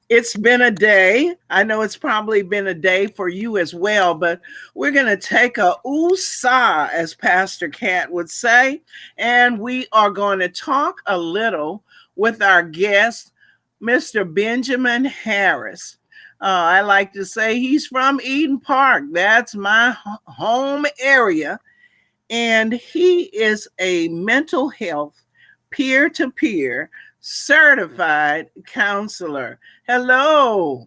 It's been a day. I know it's probably been a day for you as well, but we're going to take a USA, as Pastor Cat would say, and we are going to talk a little with our guest, Mr. Benjamin Harris. I like to say he's from Eden Park. That's my home area. And he is a mental health peer to peer certified counselor. Hello.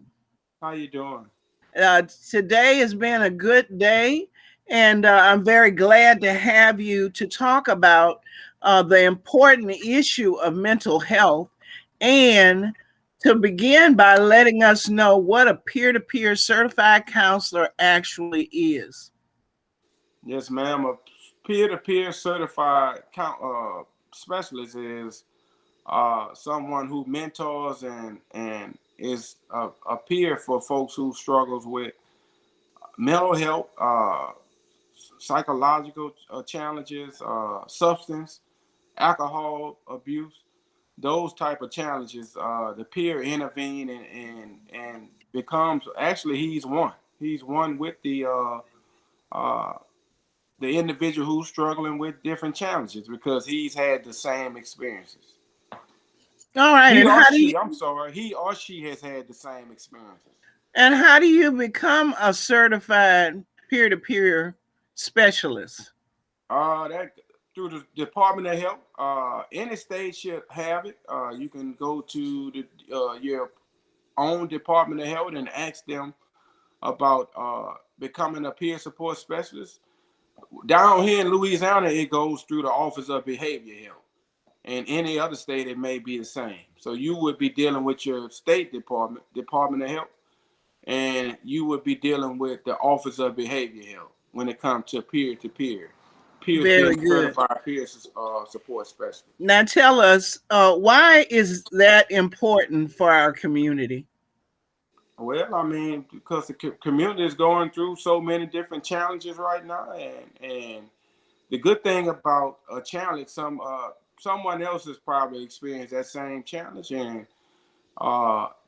How you doing? Today has been a good day, and I'm very glad to have you to talk about the important issue of mental health and to begin by letting us know what a peer to peer certified counselor actually is. Yes, ma'am. A peer-to-peer certified specialist is someone who mentors and is a peer for folks who struggles with mental health, psychological challenges, substance, alcohol abuse, those type of challenges. The peer intervene and becomes actually he's one. He's one with uh, the individual who's struggling with different challenges because he's had the same experiences. All right, He and or how do you she, I'm sorry, he or she has had the same experiences. become a certified peer to peer specialist? That through the Department of Health. Any state should have it. You can go to your own Department of Health and ask them about becoming a peer support specialist. Down here in Louisiana, it goes through the Office of Behavior Health. In any other state, it may be the same. So you would be dealing with your state Department of Health, and you would be dealing with the Office of Behavior Health when it comes to peer-to-peer Very good. certified peer support specialist. Now tell us, why is that important for our community? Well, I mean, because the community is going through so many different challenges right now, and the good thing about a challenge, someone else has probably experienced that same challenge, and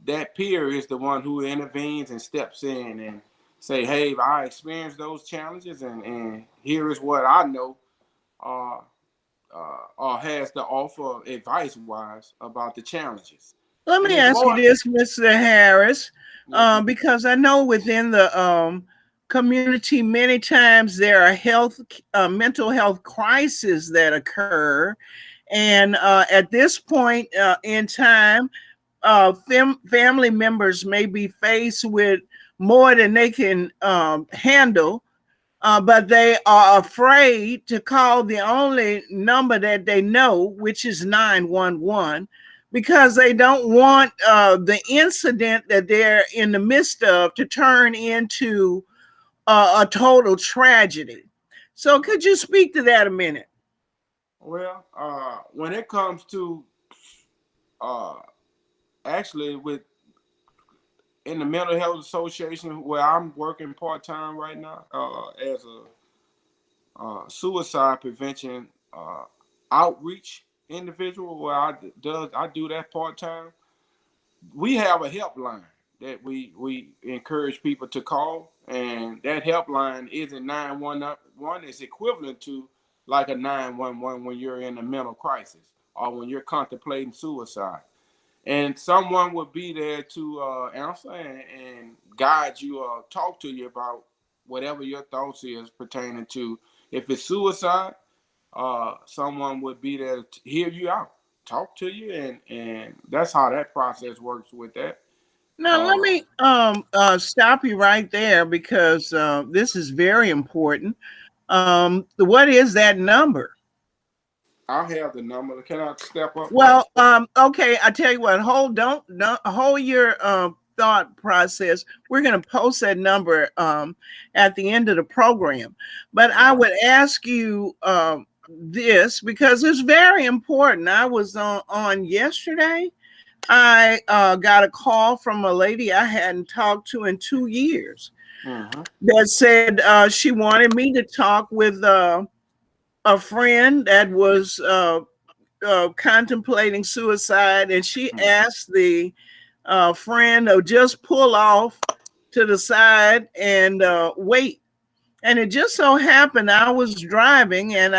that peer is the one who intervenes and steps in and say, "Hey, I experienced those challenges, and here is what I know." Uh, has to offer advice wise about the challenges. Let And me it's ask you more, this, Mr. Harris, yes, because I know within the community, many times there are mental health crises that occur. And at this point in time, family members may be faced with more than they can handle, but they are afraid to call the only number that they know, which is 911, because they don't want the incident that they're in the midst of to turn into a total tragedy. So, could you speak to that a minute? well, when it comes to uh, actually with in the mental health association where I'm working part time right now as a suicide prevention outreach individual, where I do that part time. We have a helpline that we encourage people to call, and that helpline isn't 911. It's equivalent to like a 911 when you're in a mental crisis or when you're contemplating suicide, and someone would be there to answer and guide you or talk to you about whatever your thoughts is pertaining to. If it's suicide, someone would be there to hear you out, talk to you, and that's how that process works with that. Now, let Uh, me stop you right there because this is very important. What is that number? I have the number. Can I step up? Well, okay, I tell you what, don't hold your thought process. We're going to post that number at the end of the program. But I would ask you this because it's very important. I was on yesterday. I got a call from a lady I hadn't talked to in 2 years Mm-hmm. that said she wanted me to talk with a friend that was contemplating suicide, and she asked the friend or just pull off to the side and wait. And it just so happened I was driving and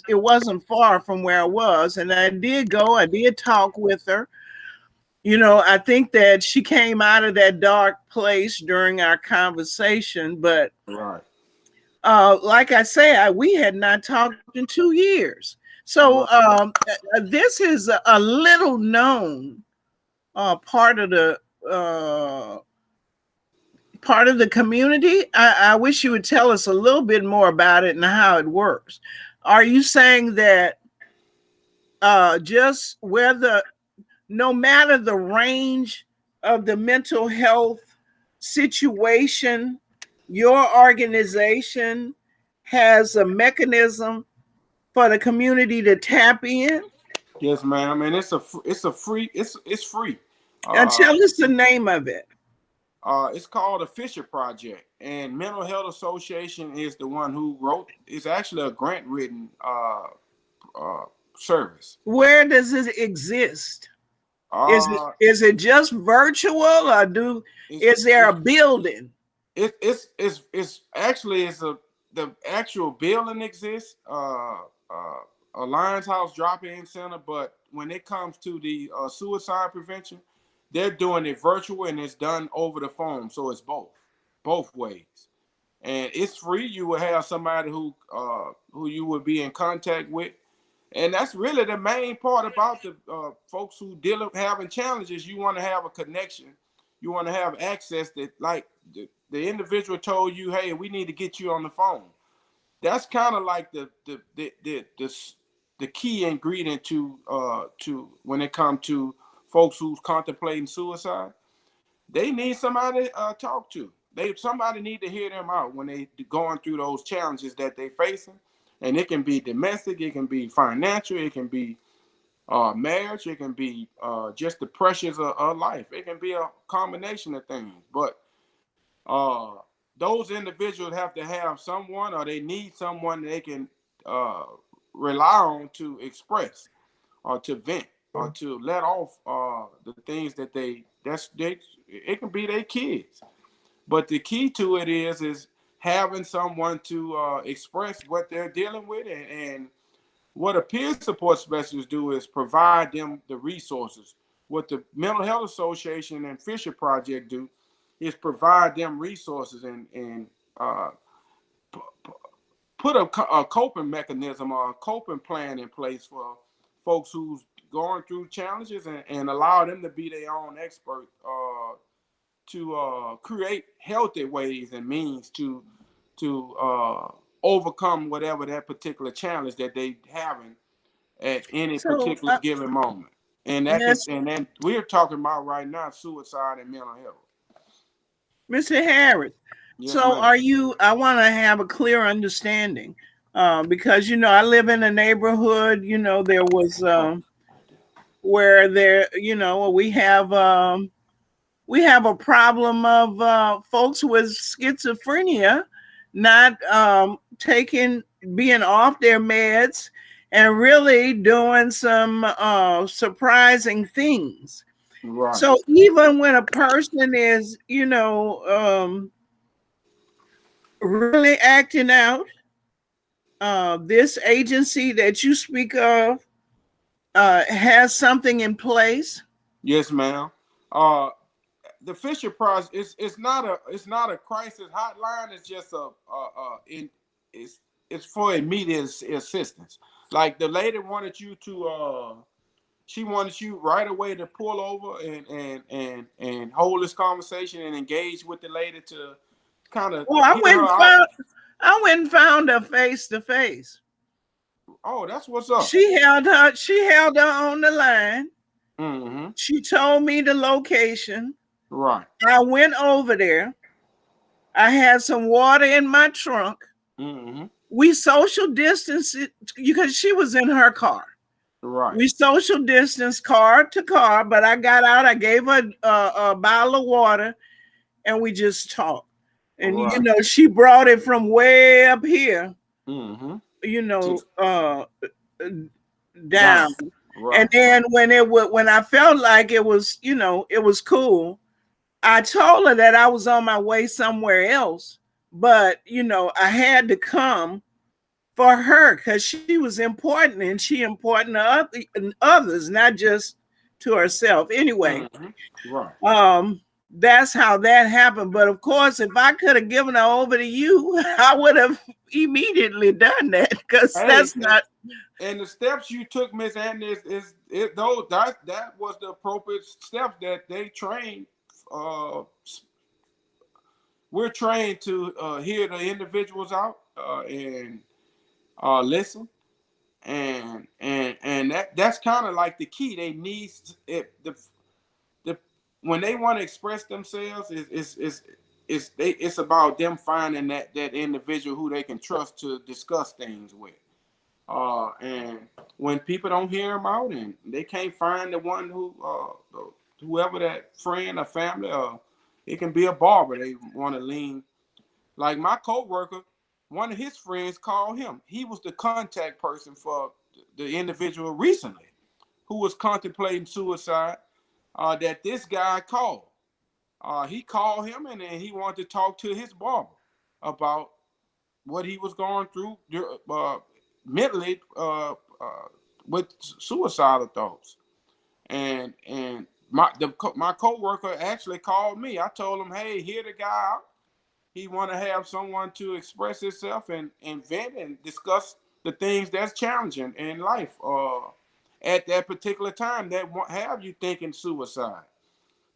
it wasn't far from where I was. And I did talk with her. I think that she came out of that dark place during our conversation, but Right. like I say, we had not talked in 2 years. So Right. this is a little known part of the uh, community. I wish you would tell us a little bit more about it and how it works. Are you saying that just no matter the range of the mental health situation, your organization has a mechanism for the community to tap in? Yes, ma'am. And it's free. And Uh, tell us the name of it. it's called the Fisher Project, and Mental Health Association is the one who wrote. It's actually a grant written uh, service. Where does it exist? Is it Uh, is it just virtual, or is there a building? it's actually the actual building exists. A Lions House drop-in center, but when it comes to the suicide prevention, they're doing it virtual and it's done over the phone, so it's both ways, and it's free. You will have somebody who you would be in contact with, and that's really the main part about the folks who having challenges. You want to have a connection, you want to have access that, like the individual told you, hey, we need to get you on the phone. That's kind of like the key ingredient to when it comes to folks who's contemplating suicide. They need somebody to talk to. Somebody need to hear them out when they going through those challenges that they facing, and it can be domestic, it can be financial, it can be marriage, it can be just the pressures of life. It can be a combination of things, but uh, those individuals have to have someone, or they need someone they can uh, rely on to express or to vent or to let off the things that it can be their kids. But the key to it is having someone to express what they're dealing with, and what a peer support specialist do is provide them the resources. What the Mental Health Association and Fisher Project do is provide them resources and uh, put a coping mechanism or a coping plan in place for folks who's going through challenges, and allow them to be their own expert to create healthy ways and means to overcome whatever that particular challenge that they having at any So, particular given moment. And Miss and then we're talking about right now suicide and mental health. Mr. Harris, Yes, so ma'am. I want to have a clear understanding, because I live in a neighborhood. There was where there, we have a problem of folks with schizophrenia not being off their meds and really doing some surprising things. Right. So even when a person is, really acting out, this agency that you speak of has something in place. Yes, ma'am. Uh, the Fisher Project it's not a crisis hotline. It's just it's it's for immediate assistance. Like the lady wanted you to she wanted you right away to pull over and hold this conversation and engage with the lady to kind of Well, hear her out. I went and found her face to face. Oh, that's what's up. She held her on the line. Mm-hmm. She told me the location. Right. I went over there. I had some water in my trunk. Mm-hmm. We social distanced because she was in her car. Right. We social distanced car to car, but I got out. I gave her a bottle of water, and we just talked. And Right. she brought it from way up here, Mm-hmm. you know, Just uh, down. down. And Right. then when I felt like it was, it was cool, I told her that I was on my way somewhere else, but I had to come for her because she was important and she important to others, not just to herself. Anyway, Right. that's how that happened. But of course, if I could have given her over to you, I would have immediately done that because Hey, that's not. and the steps you took, Miss Andy, is it those that was the appropriate steps that they trained. Uh, we're trained to hear the individuals out and listen, and that's kind of like the key. They need it the when they want to express themselves it's about them finding that individual who they can trust to discuss things with. And when people don't hear them out and they can't find the one who, whoever that friend or family, it can be a barber. They want to lean. Like my coworker, one of his friends called him. He was the contact person for the individual recently who was contemplating suicide. That this guy called. He called him and then he wanted to talk to his barber about what he was going through mentally with suicidal thoughts. And my coworker actually called me. I told him, hey, hear the guy out. He want to have someone to express himself and vent and discuss the things that's challenging in life at that particular time that have you thinking suicide.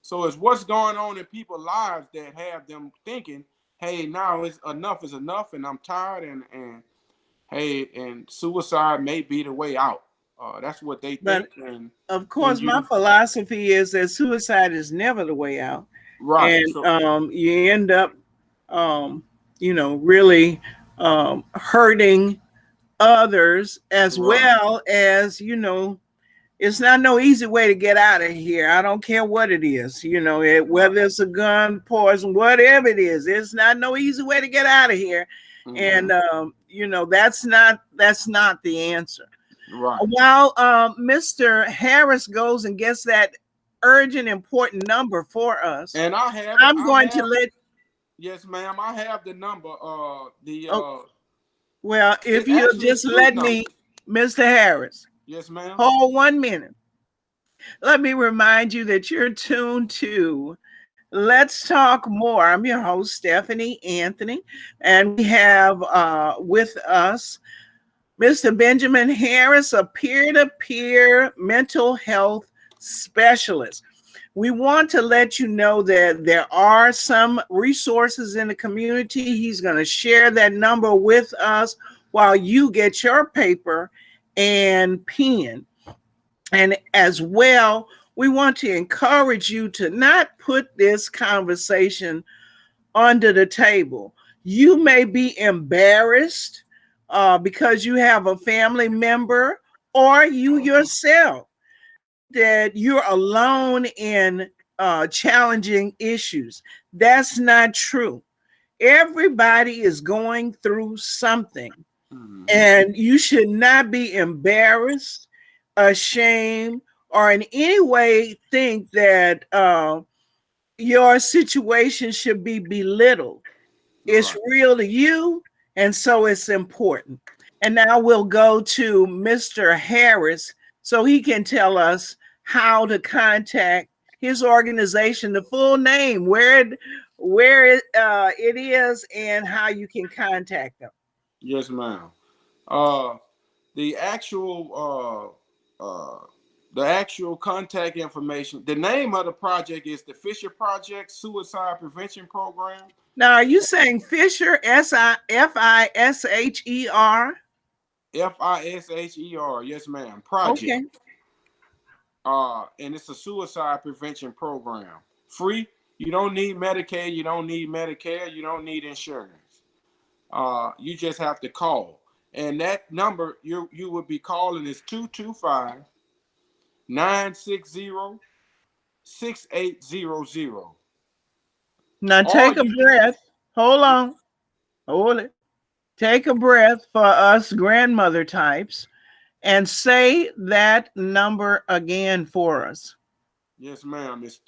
So it's what's going on in people's lives that have them thinking, hey, now it's enough is enough, and I'm tired, and hey, and suicide may be the way out. That's what they But think. And of when course, my you philosophy is that suicide is never the way out, right, and so you end up, um, really hurting others as right, well as it's not no easy way to get out of here. I don't care what it is, right, whether it's a gun, poison, whatever it is. It's not no easy way to get out of here, mm-hmm, and that's not the answer. right. While Mr. Harris goes and gets that urgent, important number for us, And I have it. I'm going to let. Yes, ma'am. I have the number. Oh, well, if It you'll actually is just two let me, numbers. Mr. Harris, Yes, ma'am. hold 1 minute. Let me remind you that you're tuned to Let's Talk More. I'm your host, Stephanie Anthony, and we have with us Mr. Benjamin Harris, a peer to peer mental health specialist. We want to let you know that there are some resources in the community. He's going to share that number with us while you get your paper and pen. And as well, we want to encourage you to not put this conversation under the table. You may be embarrassed because you have a family member or you yourself that you're alone in challenging issues. That's not true. Everybody is going through something, Mm-hmm. and you should not be embarrassed, ashamed, or in any way think that your situation should be belittled. It's Right. real to you, and so it's important. And now we'll go to Mr. Harris so he can tell us how to contact his organization, the full name, where it is, and how you can contact them. Yes, ma'am. Uh, the actual the actual contact information. The name of the project is the Fisher Project Suicide Prevention Program. Now, are you saying Fisher, Fisher? FISHER. Yes, ma'am. Project. Okay. And it's a suicide prevention program. Free. You don't need Medicaid. You don't need Medicare. You don't need insurance. You just have to call. And that number you would be calling is 225-960-6800. Now Or take a you can breath. Hold on. Hold it. Take a breath for us grandmother types. And say that number again for us. Yes, ma'am. It's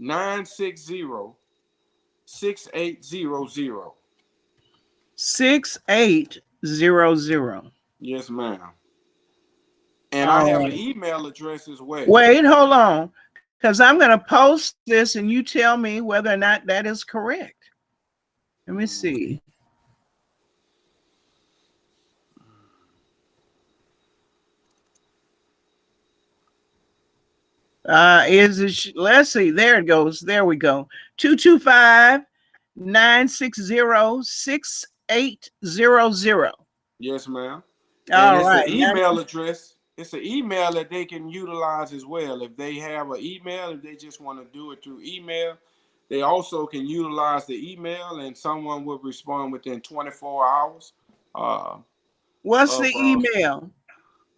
225-960-6800. 6800. Yes, ma'am. And I All have an right. email address as well. Wait, hold on. Because I'm going to post this and you tell me whether or not that is correct. Let me see. Let's see. There it goes. There we go. 225-960-6800. Yes, ma'am. And All it's an right. email address. It's an email that they can utilize as well. If they have an email, if they just want to do it through email, they also can utilize the email and someone will respond within 24 hours. What's the email?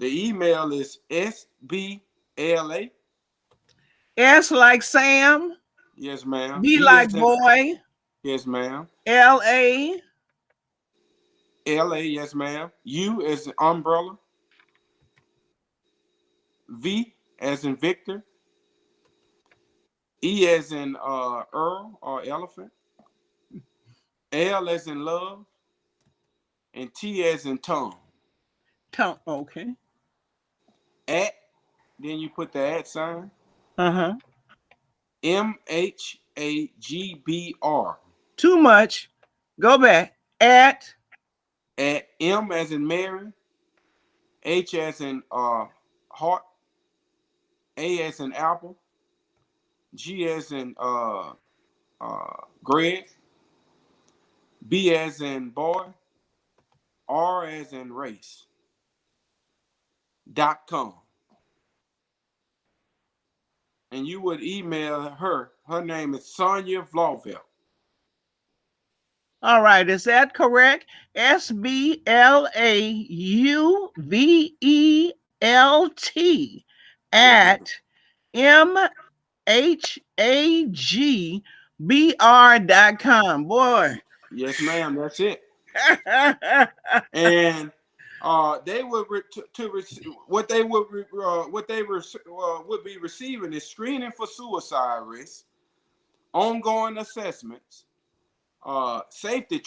The email is SBLA. S like Sam. Yes, ma'am. B B like as in, boy. yes, ma'am. LA. LA, yes, ma'am. U as in umbrella. V as in Victor. E as in Earl or elephant. L as in love. And T as in Tom. Tom. Okay. At, then you put the at sign. Uh-huh. MHAGBR. Too much. Go back. At M as in Mary. H as in heart. A as in apple. G as in Greg. B as in boy. R as in race. .com. And you would email her. Her name is Sonia Vlauvel. All right. Is that correct? SBLAUVELT at MHAGBR.com. Boy. Yes, ma'am. That's it. And they would what they would be receiving is screening for suicide risk, ongoing assessments, safety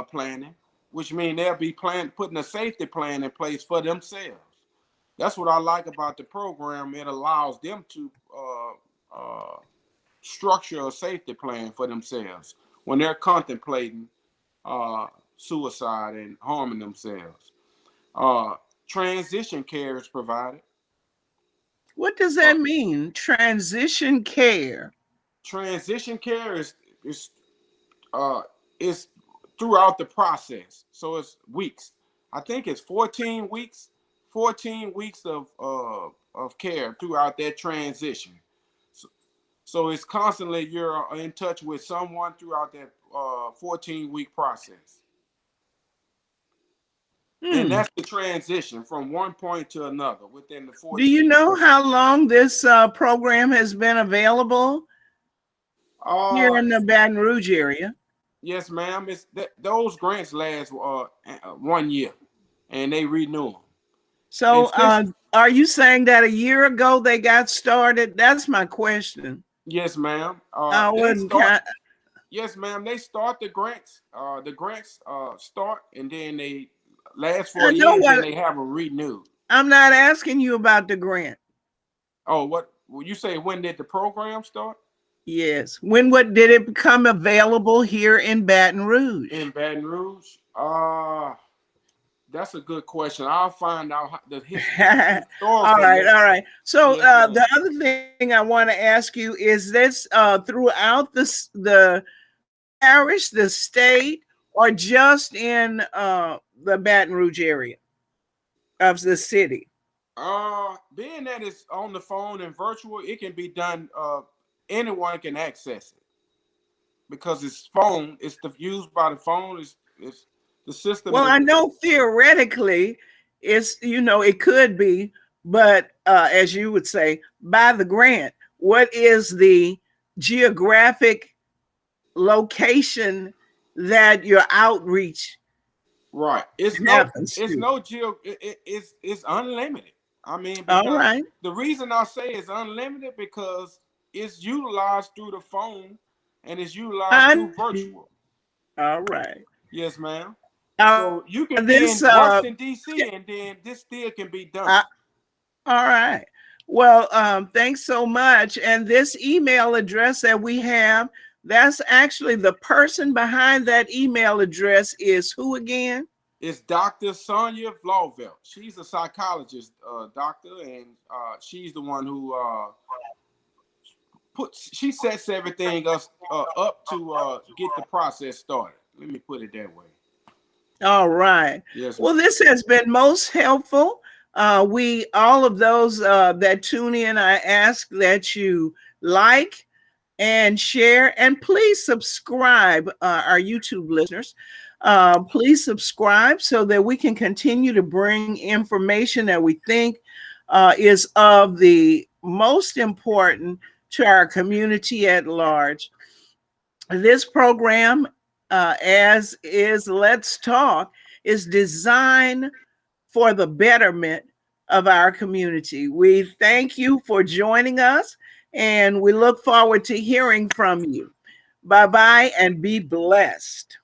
planning, which means they'll be putting a safety plan in place for themselves. That's what I like about the program. It allows them to structure a safety plan for themselves when they're contemplating suicide and harming themselves. Transition care is provided. What does that mean? Transition care. Transition care is throughout the process, so it's weeks. I think it's 14 weeks. 14 weeks of care throughout that transition. So it's constantly you're in touch with someone throughout that 14-week process. And that's the transition from one point to another within the 14. Do you know how long this program has been available here in the Baton Rouge area? Yes, ma'am. Those grants last 1 year, and they renew them. So are you saying that a year ago they got started? That's my question. Yes, ma'am. Yes, ma'am. They start the grants. The grants start, and then they last for a year, and then they have them renewed. I'm not asking you about the grant. Oh, what? Well, you say when did the program start? Yes. What did it become available here in Baton Rouge? In Baton Rouge? That's a good question. I'll find out the history. All right. So the other thing I want to ask you is this throughout the parish, the state, or just in the Baton Rouge area of the city? Being that it's on the phone and virtual, it can be done. Anyone can access it because it's phone. It's used by the phone. It's the system. Well, I know theoretically, it could be, but as you would say, by the grant, what is the geographic location that your outreach Right. It happens It's too. no it's unlimited. I mean, All because right. the reason I say it's unlimited because it's utilized through the phone and it's utilized through And virtual. all right. Yes, ma'am. Uh, So you can be this in Washington D.C. and then this still can be done. uh, all right. Well, thanks so much. And this email address that we have, that's actually the person behind that email address is who again? It's Dr. Sonia Flauvelt. She's a psychologist, doctor, and she's the one who she sets everything up to get the process started. Let me put it that way. All right. Yes, Well, ma'am. this has been most helpful. We all of those that tune in, I ask that you like and share, and please subscribe, our YouTube listeners. Please subscribe so that we can continue to bring information that we think is of the most important to our community at large. This program, as is Let's Talk, is designed for the betterment of our community. We thank you for joining us, and we look forward to hearing from you. Bye bye and be blessed.